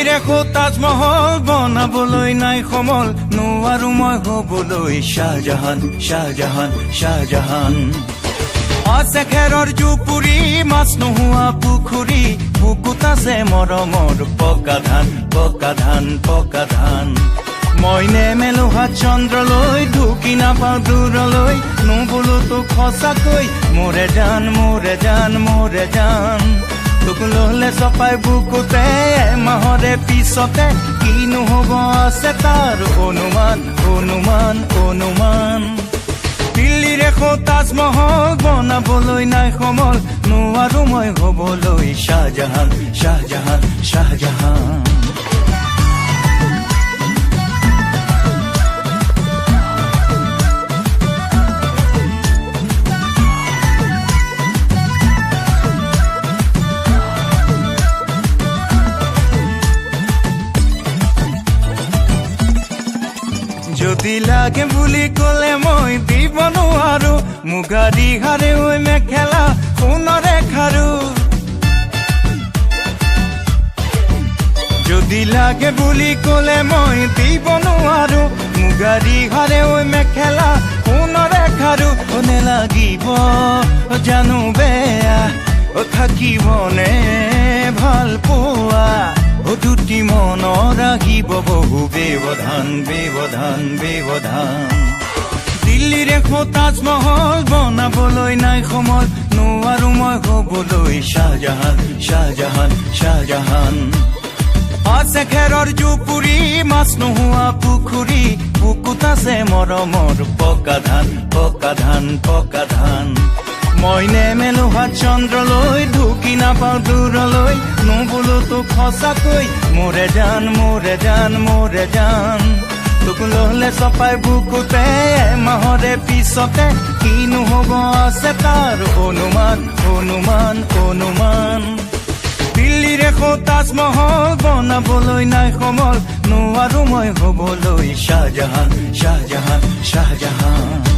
দিল্লীৰ এখন তাজমহল বনাবলৈ নাই সমল নোৱাৰো মই হ'বলৈ শাহজাহান শাহজাহান শাহজাহান আছে খেৰৰ জুপুৰি মাছ নোহোৱা পুখুৰী বুকুত আছে মৰমৰ পকা ধান পকা ধান পকা ধান মই নেমেলো হাত চন্দ্ৰলৈ ঢুকি নাপাওঁ দূৰলৈ নুবোলো তোক সঁচাকৈ মোৰে জান মোৰে জান মোৰে জান তোক ললে চপাই বুকুতে এমাহৰে পিছতে কিনো হ'ব আছে তাৰ অনুমান অনুমান অনুমান দিল্লীৰ এখন তাজমহল বনাবলৈ নাই সমল নোৱাৰো মই হ'বলৈ শাহজাহান শাহজাহান শাহজাহান যদি লাগে বুলি ক'লে মই দিব নোৱাৰো মুগা ৰিহাৰে ঐ মেখেলা সোণৰে খাৰু যদি লাগে বুলি ক'লে মই দিব নোৱাৰো মুগা ৰিহাৰে ঐ মেখেলা সোণৰে খাৰু নেলাগিব জানো বেয়া থাকিবনে ভাল পোৱা দুটি মনৰ আহিব বহু ব্যৱধান ব্যৱধান ব্যৱধান দিল্লীৰ এখন তাজমহল বনাবলৈ নাই সমল নোৱাৰো মই হ'বলৈ শাহজাহান শাহজাহান শাহজাহান আছে খেৰৰ জুপুৰি মাছ নোহোৱা পুখুৰী বুকুত আছে মৰমৰ পকা ধান পকা ধান পকা ধান মই নেমেলো হাত চন্দ্ৰলৈ ঢুকি নাপাওঁ দূৰলৈ নুবোলো তোক সঁচাকৈ মোৰে জান মোৰে জান মোৰে জান তোক ললে চপাই বুকুতে এমাহৰে পিছতে কিনো হ'ব আছে তাৰ অনুমান অনুমান অনুমান দিল্লীৰ এখন তাজমহল বনাবলৈ নাই সমল নোৱাৰো মই হ'বলৈ শাহজাহান শাহজাহান শাহজাহান